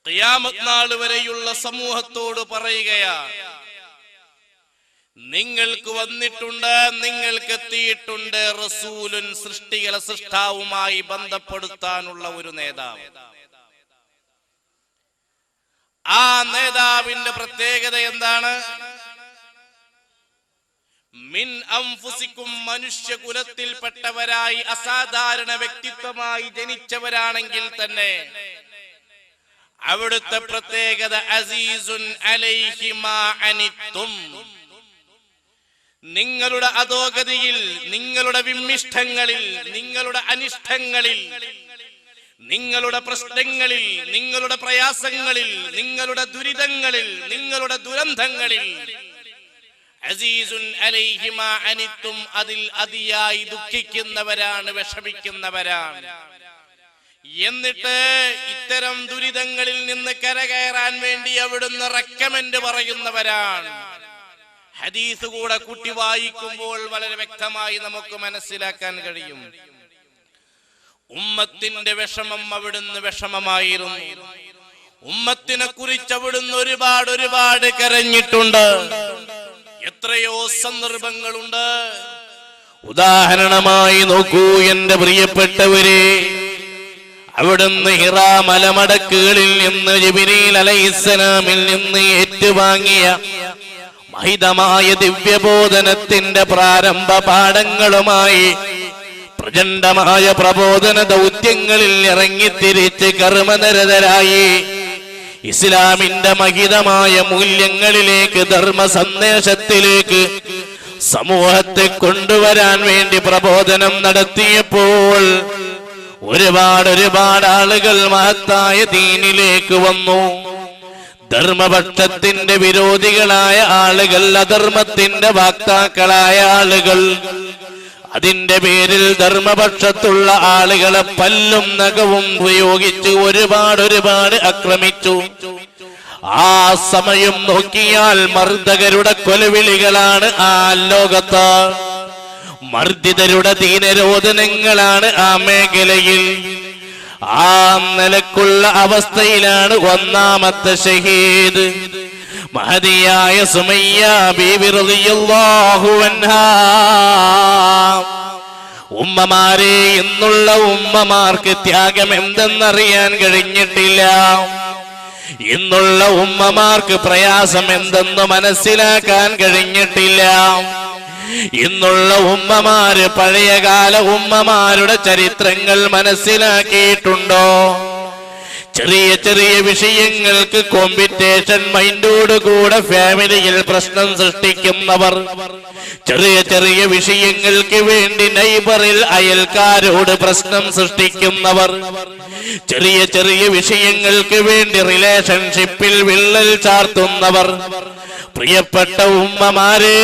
ഖിയാമത്ത് നാൾ വരെയുള്ള സമൂഹത്തോട് പറയുകയാണ്, നിങ്ങൾക്ക് വന്നിട്ടുണ്ട്, നിങ്ങൾക്ക് എത്തിയിട്ടുണ്ട് റസൂലുൻ, സൃഷ്ടികളെ സൃഷ്ടാവുമായി ബന്ധപ്പെടുത്താനുള്ള ഒരു നേതാവ്. ആ നേതാവിന്റെ പ്രത്യേകത എന്താണ്? മിൻ അൻഫുസിക്കും, മനുഷ്യകുലത്തിൽപ്പെട്ടവരായി അസാധാരണ വ്യക്തിത്വമായി ജനിച്ചവരാണെങ്കിൽ തന്നെ അവിടുത്തെ പ്രത്യേകത അസീസുൻ അലൈഹി മാ അനിത്തും, നിങ്ങളുടെ അധോഗതിയിൽ, നിങ്ങളുടെ വിമ്മിഷ്ടങ്ങളിൽ, നിങ്ങളുടെ അനിഷ്ടങ്ങളിൽ, നിങ്ങളുടെ പ്രശ്നങ്ങളിൽ, നിങ്ങളുടെ പ്രയാസങ്ങളിൽ, നിങ്ങളുടെ ദുരിതങ്ങളിൽ, നിങ്ങളുടെ ദുരന്തങ്ങളിൽ അസീസുൻ അലൈഹി മാ അനിത്തും, അതിൽ അതിയായി ദുഃഖിക്കുന്നവരാണ്, വിഷമിക്കുന്നവരാണ്. എന്നിട്ട് ഇത്തരം ദുരിതങ്ങളിൽ നിന്ന് കരകയറാൻ വേണ്ടി അവിടുന്ന് റെക്കമെൻഡ് പറയുന്നവരാണ്. ഹദീസ് കൂടെ കൂട്ടി വായിക്കുമ്പോൾ വളരെ വ്യക്തമായി നമുക്ക് മനസ്സിലാക്കാൻ കഴിയും. ഉമ്മത്തിന്റെ വിഷമം അവിടുന്ന് വിഷമമായിരുന്നു. ഉമ്മത്തിനെ കുറിച്ച് അവിടുന്ന് ഒരുപാട് കരഞ്ഞിട്ടുണ്ട്. എത്രയോ സന്ദർഭങ്ങളുണ്ട്. ഉദാഹരണമായി നോക്കൂ എന്റെ പ്രിയപ്പെട്ടവരെ, അവിടുന്ന് ഹിറാ മലമടക്കുകളിൽ നിന്ന് ജിബ്രീൽ അലൈഹിസ്സലാമിൽ നിന്ന് ഏറ്റുവാങ്ങിയ മഹിതമായ ദിവ്യബോധനത്തിന്റെ പ്രാരംഭ പാഠങ്ങളുമായി പ്രചണ്ഡമായ പ്രബോധന ദൗത്യങ്ങളിൽ ഇറങ്ങിത്തിരിച്ച് കർമ്മനിരതരായി ഇസ്ലാമിന്റെ മഹിതമായ മൂല്യങ്ങളിലേക്ക്, ധർമ്മ സന്ദേശത്തിലേക്ക് സമൂഹത്തെ കൊണ്ടുവരാൻ വേണ്ടി പ്രബോധനം നടത്തിയപ്പോൾ ഒരുപാട് ആളുകൾ മഹത്തായ ദീനിലേക്ക് വന്നു. ധർമ്മപക്ഷത്തിന്റെ വിരോധികളായ ആളുകൾ, അധർമ്മത്തിന്റെ വാക്താക്കളായ ആളുകൾ, അതിന്റെ പേരിൽ ധർമ്മപക്ഷത്തുള്ള ആളുകളെ പല്ലും നഖവും ഉപയോഗിച്ച് ഒരുപാട് ആക്രമിച്ചു. ആ സമയം നോക്കിയാൽ മർദ്ദകരുടെ കൊലവിളികളാണ് ആ ലോകത്ത്, മർദ്ദിതരുടെ ദീനരോധനങ്ങളാണ് ആ മേഖലയിൽ. ആ നിലക്കുള്ള അവസ്ഥയിലാണ് ഒന്നാമത്തെ ഷഹീദ് മഹദിയായ സുമയ്യ ബീവി റളിയല്ലാഹു അൻഹാ. ഉമ്മമാരെ, ഇന്നുള്ള ഉമ്മമാർക്ക് ത്യാഗം എന്തെന്നറിയാൻ കഴിഞ്ഞിട്ടില്ല. ഇന്നുള്ള ഉമ്മമാർക്ക് പ്രയാസം എന്തെന്ന് മനസ്സിലാക്കാൻ കഴിഞ്ഞിട്ടില്ല. ഇന്നുള്ള ഉമ്മമാര് പഴയകാല ഉമ്മമാരുടെ ചരിത്രങ്ങൾ മനസ്സിലാക്കിയിട്ടുണ്ടോ? ചെറിയ വിഷയങ്ങൾക്ക് കോമ്പറ്റീഷൻ മൈൻഡോടുകൂടെ ഫാമിലിയിൽ പ്രശ്നം സൃഷ്ടിക്കുന്നവർ, ചെറിയ വിഷയങ്ങൾക്ക് വേണ്ടി നൈബറിൽ അയൽക്കാരോട് പ്രശ്നം സൃഷ്ടിക്കുന്നവർ, ചെറിയ വിഷയങ്ങൾക്ക് വേണ്ടി റിലേഷൻഷിപ്പിൽ വിള്ളൽ ചാർത്തുന്നവർ. പ്രിയപ്പെട്ട ഉമ്മമാരെ,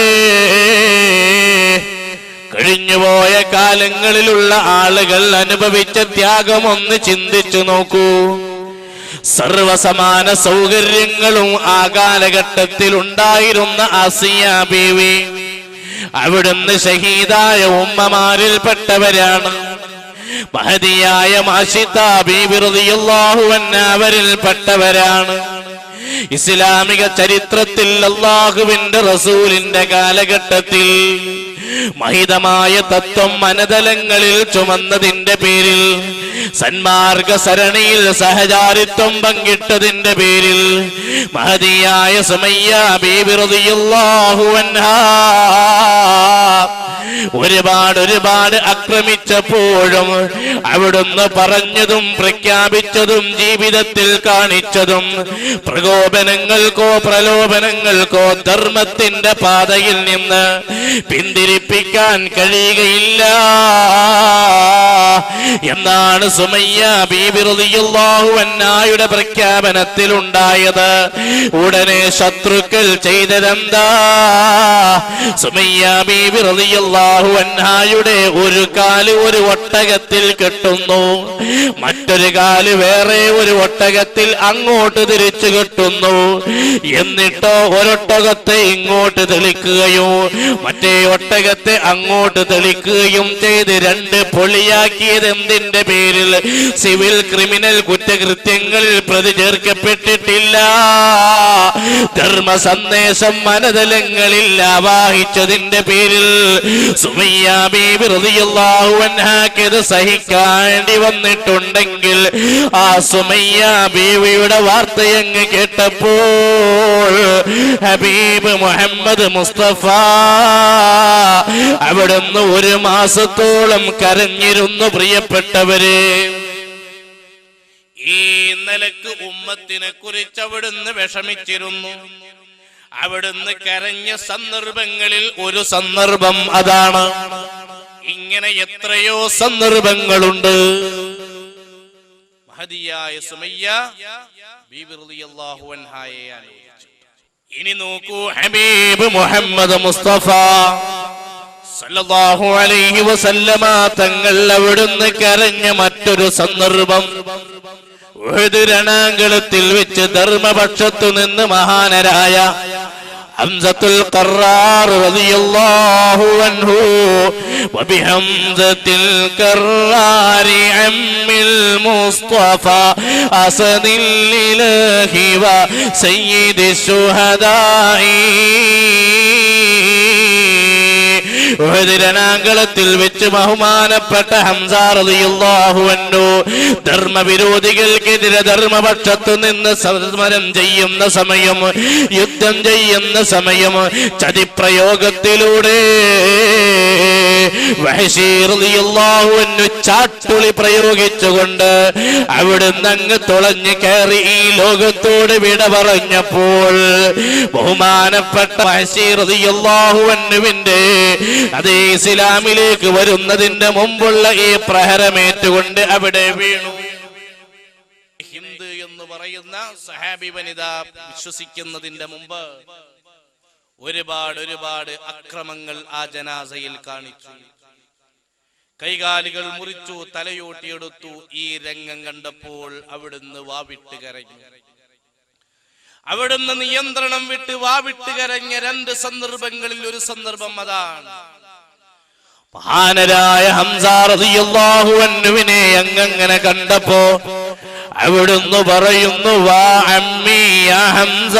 കഴിഞ്ഞുപോയ കാലങ്ങളിലുള്ള ആളുകൾ അനുഭവിച്ച ത്യാഗം ഒന്ന് ചിന്തിച്ചു നോക്കൂ. സർവസമാന സൗകര്യങ്ങളും ആ കാലഘട്ടത്തിൽ ഉണ്ടായിരുന്ന ആസിയ ബീവി, അവിടുന്ന് ഷഹീദായ ഉമ്മമാരിൽപ്പെട്ടവരാണ്. മഹദിയായ മാഷിത ബീവി റളിയല്ലാഹു അൻഹാ അവരിൽപ്പെട്ടവരാണ്. ഇസ്ലാമിക ചരിത്രത്തിൽ അല്ലാഹുവിന്റെ റസൂലിന്റെ കാലഘട്ടത്തിൽ മഹിതമായ തത്വം മനതലങ്ങളിൽ ചുമന്നതിന്റെ പേരിൽ, സന്മാർഗ സരണിയിൽ സഹചാരിത്വം പങ്കിട്ടതിന്റെ പേരിൽ മഹദിയായ സുമയ്യ ബീവി റളിയല്ലാഹു അൻഹാ ഒരുപാട് ആക്രമിച്ചപ്പോഴും അവിടുന്ന് പറഞ്ഞതും പ്രഖ്യാപിച്ചതും ജീവിതത്തിൽ കാണിച്ചതും പ്രകോപനങ്ങൾക്കോ പ്രലോഭനങ്ങൾക്കോ ധർമ്മത്തിന്റെ പാതയിൽ നിന്ന് പിന്തിരിപ്പിക്കാൻ കഴിയുകയില്ല എന്നാണ് സുമയ്യ ബീവി റളിയല്ലാഹു അൻഹായുടെ പ്രഖ്യാപനത്തിൽ ഉണ്ടായത്. ഉടനെ ശത്രുക്കൾ ചെയ്തതെന്താ? സുമയ്യ ബീവി റളിയല്ലാഹു റളിയല്ലാഹു അൻഹായുടെ ഒരു കാല് ഒരു ഒട്ടകത്തിൽ കെട്ടുന്നു, മറ്റൊരു കാല് വേറെ ഒരു ഒട്ടകത്തിൽ അങ്ങോട്ട് തിരിച്ചു കെട്ടുന്നു. എന്നിട്ടോ ഒരൊട്ടകത്തെ ഇങ്ങോട്ട് തെളിക്കുകയും മറ്റേ ഒട്ടകത്തെ അങ്ങോട്ട് തെളിക്കുകയും ചെയ്ത് രണ്ട് പൊളിയാക്കിയത് എന്തിന്റെ പേരിൽ? സിവിൽ ക്രിമിനൽ കുറ്റകൃത്യങ്ങളിൽ പ്രതി ചേർക്കപ്പെട്ടിട്ടില്ല. ധർമ്മ സന്ദേശം മനതലങ്ങളിൽ ആവാഹിച്ചതിന്റെ പേരിൽ സുമയ്യ ബീബി റളിയല്ലാഹു അൻഹാക്ക് ഇത് സഹിക്കേണ്ടി വന്നിട്ടുണ്ടെങ്കിൽ ആ സുമയ്യ ബീവിയുടെ വാർത്തയങ്ങ് കേട്ടപ്പോൾ ഹബീബ് മുഹമ്മദ് മുസ്തഫ അവിടുന്ന് ഒരു മാസത്തോളം കരഞ്ഞിരുന്നു. പ്രിയപ്പെട്ടവരെ, ഈ നിലക്ക് ഉമ്മത്തിനെ കുറിച്ച് അവിടുന്ന് വിഷമിച്ചിരുന്നു. അവിടുന്ന് കരഞ്ഞ സന്ദർഭങ്ങളിൽ ഒരു സന്ദർഭം അതാണ്. ഇങ്ങനെ എത്രയോ സന്ദർഭങ്ങളുണ്ട്. മഹദിയായ സുമയ്യ ബീബി റളിയല്ലാഹു അൻഹായെ ആലോചിച്ചു. ഇനി നോക്കൂ, ഹബീബ് മുഹമ്മദ് മുസ്തഫ സല്ലല്ലാഹു അലൈഹി വസല്ലമ തങ്ങൾ അവിടുന്ന് കരഞ്ഞ മറ്റൊരു സന്ദർഭം ഉഹദ് രണാങ്കളത്തിൽ വെച്ച് ധർമ്മപക്ഷത്തു നിന്ന് മഹാനരായ ഹംസത്തുൽ ഖറാർ റളിയല്ലാഹു അൻഹു വബിഹംസത്തിൽ ഖറാരി അമ്മിൽ മുസ്തഫ അസദിൽ ഇലാഹി വ സയ്യിദിശ് ശുഹദാഇ ഉഹദ് രണാങ്കളത്തിൽ വെച്ച് ബഹുമാനപ്പെട്ട ഹംസ റളിയല്ലാഹു അൻഹു ധർമ്മവിരോധികൾക്കെതിരെ ധർമ്മപക്ഷത്തു നിന്ന് സമരം ചെയ്യുന്ന സമയം, യുദ്ധം ചെയ്യുന്ന സമയം, ചതിപ്രയോഗത്തിലൂടെ വഹശി റളിയല്ലാഹു അൻഹു ചാട്ടുളി പ്രയോഗിച്ചുകൊണ്ട് അവിടുന്ന് അങ്ങ് തുളഞ്ഞു കയറി ഈ ലോകത്തോട് വിട പറഞ്ഞപ്പോൾ ബഹുമാനപ്പെട്ട വഹശി റളിയല്ലാഹു അൻഹുവിന്റെ അതേ ഇസ്ലാമിലേക്ക് വരുന്നതിന്റെ മുമ്പുള്ള ഈ പ്രഹരമേറ്റുകൊണ്ട് അവിടെ വീണു. ഹിന്ദ് എന്ന് പറയുന്ന സഹാബി വനിത വിശ്വസിക്കുന്നതിന്റെ മുമ്പ് ഒരുപാട് അക്രമങ്ങൾ ആ ജനാസയിൽ കാണിച്ചു. കൈകാലുകൾ മുറിച്ചു, തലയോട്ടിയെടുത്തു. ഈ രംഗം കണ്ടപ്പോൾ അവിടുന്ന് വാവിട്ട് കരഞ്ഞു. അവിടുന്ന് നിയന്ത്രണം വിട്ട് വാവിട്ട് കരഞ്ഞ രണ്ട് സന്ദർഭങ്ങളിൽ ഒരു സന്ദർഭം അതാണ്. മഹാനരായ ഹംസ റളിയല്ലാഹു അൻഹുവിനെ അങ്ങനെ കണ്ടപ്പോ അവിടുന്ന് പറയുന്നു, വാ അമ്മി യാ ഹംസ,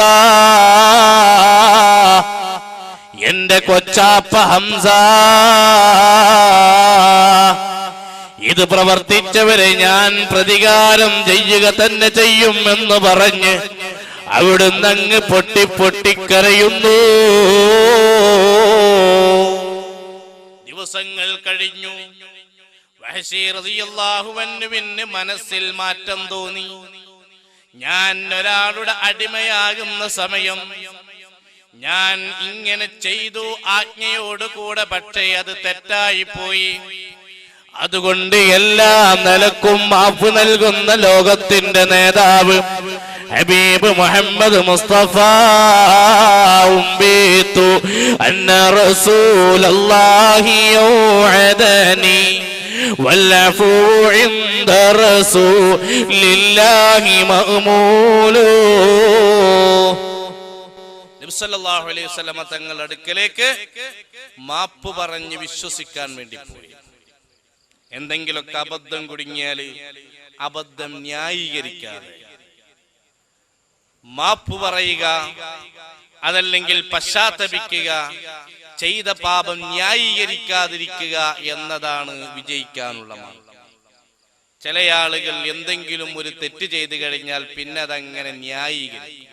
എന്റെ കൊച്ചാപ്പ ഹംസ, ഇത് പ്രവർത്തിച്ചവരെ ഞാൻ പ്രതികാരം ചെയ്യുക തന്നെ ചെയ്യും എന്ന് പറഞ്ഞ് അവിടുന്ന് അങ്ങ് പൊട്ടിക്കരയുന്നു. ദിവസങ്ങൾ കഴിഞ്ഞു. വഹശി റളിയല്ലാഹു അൻഹുവിന് മനസ്സിൽ മാറ്റം തോന്നി. ഞാൻ ഒരാളുടെ അടിമയാകുന്ന സമയം ഞാൻ ഇങ്ങനെ ചെയ്തു ആജ്ഞയോട് കൂടെ, പക്ഷേ അത് തെറ്റായി പോയി. അതുകൊണ്ട് എല്ലാ നിലക്കും മാപ്പ് നൽകുന്ന ലോകത്തിന്റെ നേതാവ് ഹബീബ് മുഹമ്മദ് മുസ്തഫ ഉംബിതു അന്ന റസൂലല്ലാഹി യൗഅദനി വൽഅഫു ഇൻദ റസൂലില്ലാഹി മഅ്മൂലു. നബി സല്ലല്ലാഹു അലൈഹി വസല്ലമ തങ്ങളുടെ അടുക്കലേക്ക് മാപ്പ് പറഞ്ഞ് വിശ്വസിക്കാൻ വേണ്ടി പോയി. എന്തെങ്കിലുമൊക്കെ അബദ്ധം കുടുങ്ങിയാല് അബദ്ധം ന്യായീകരിക്കാതെ മാപ്പ് പറയുക, അതല്ലെങ്കിൽ പശ്ചാത്തപിക്കുക, ചെയ്ത പാപം ന്യായീകരിക്കാതിരിക്കുക എന്നതാണ് വിജയിക്കാനുള്ള മാർഗം. ചില ആളുകൾ എന്തെങ്കിലും ഒരു തെറ്റ് ചെയ്തു കഴിഞ്ഞാൽ പിന്നെ അതങ്ങനെ ന്യായീകരിക്കും,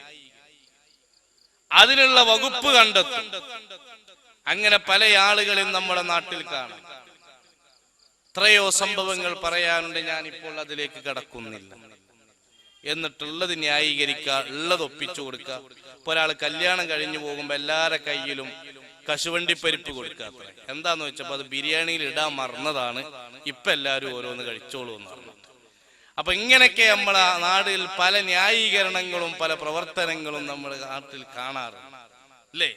അതിനുള്ള വകുപ്പ് കണ്ടെത്തും. അങ്ങനെ പല ആളുകളും നമ്മുടെ നാട്ടിൽ കാണാം. എത്രയോ സംഭവങ്ങൾ പറയാനുണ്ട്, ഞാനിപ്പോൾ അതിലേക്ക് കടക്കുന്നില്ല. എന്നിട്ടുള്ളത് ന്യായീകരിക്കുക, ഉള്ളത് ഒപ്പിച്ചു കൊടുക്കുക. ഇപ്പൊ ഒരാൾ കല്യാണം കഴിഞ്ഞു പോകുമ്പോ എല്ലാരെ കയ്യിലും കശുവണ്ടിപ്പരിപ്പ് കൊടുക്കുക. അത്ര എന്താന്ന് വെച്ചപ്പോ അത് ബിരിയാണിയിൽ ഇടാൻ മറന്നതാണ്, ഇപ്പൊ എല്ലാരും ഓരോന്ന് കഴിച്ചോളൂ എന്ന് പറഞ്ഞിട്ട്. അപ്പൊ ഇങ്ങനെയൊക്കെ നമ്മളെ നാട്ടിൽ പല ന്യായീകരണങ്ങളും പല പ്രവർത്തനങ്ങളും നമ്മുടെ നാട്ടിൽ കാണാറുണ്ട്, അല്ലേ?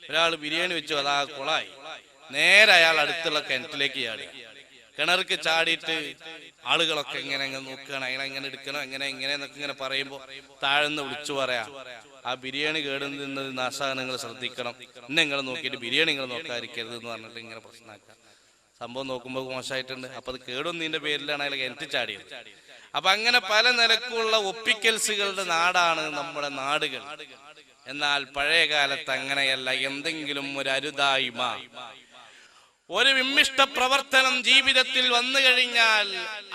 ഒരാൾ ബിരിയാണി വെച്ചു, അതാ കൊളായി. നേരെ അയാൾ അടുത്തുള്ള കിണറ്റിലേക്ക് ചാടുക. കിണർക്ക് ചാടിയിട്ട് ആളുകളൊക്കെ ഇങ്ങനെ നോക്കുകയാണ്, അയാളെ എങ്ങനെ എടുക്കണം, എങ്ങനെ എന്നൊക്കെ ഇങ്ങനെ പറയുമ്പോൾ താഴ്ന്ന് വിളിച്ചു പറയാ, ആ ബിരിയാണി കേടുന്നത് നാശാ, നിങ്ങൾ ശ്രദ്ധിക്കണം, ഇന്ന് നിങ്ങൾ നോക്കിയിട്ട് ബിരിയാണി നിങ്ങൾ നോക്കാതിരിക്കരുത് എന്ന് പറഞ്ഞിട്ട് ഇങ്ങനെ പ്രശ്നമാക്കുക. സംഭവം നോക്കുമ്പോൾ മോശമായിട്ടുണ്ട്. അപ്പൊ അത് കേടൊന്നിന്റെ പേരിലാണ് അയാൾ കിണറ്റിൽ ചാടിയത്. അപ്പൊ അങ്ങനെ പല നിലക്കുള്ള ഒപ്പിക്കൽസുകളുടെ നാടാണ് നമ്മുടെ നാടുകൾ. എന്നാൽ പഴയ കാലത്ത് അങ്ങനെയല്ല. എന്തെങ്കിലും ഒരു അരുതായ്മ, ഒരു വിമ്മിഷ്ട പ്രവർത്തനം ജീവിതത്തിൽ വന്നു കഴിഞ്ഞാൽ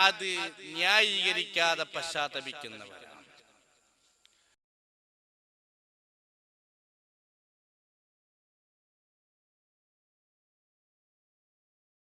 അത് ന്യായീകരിക്കാതെ പശ്ചാത്തപിക്കുന്നവർ,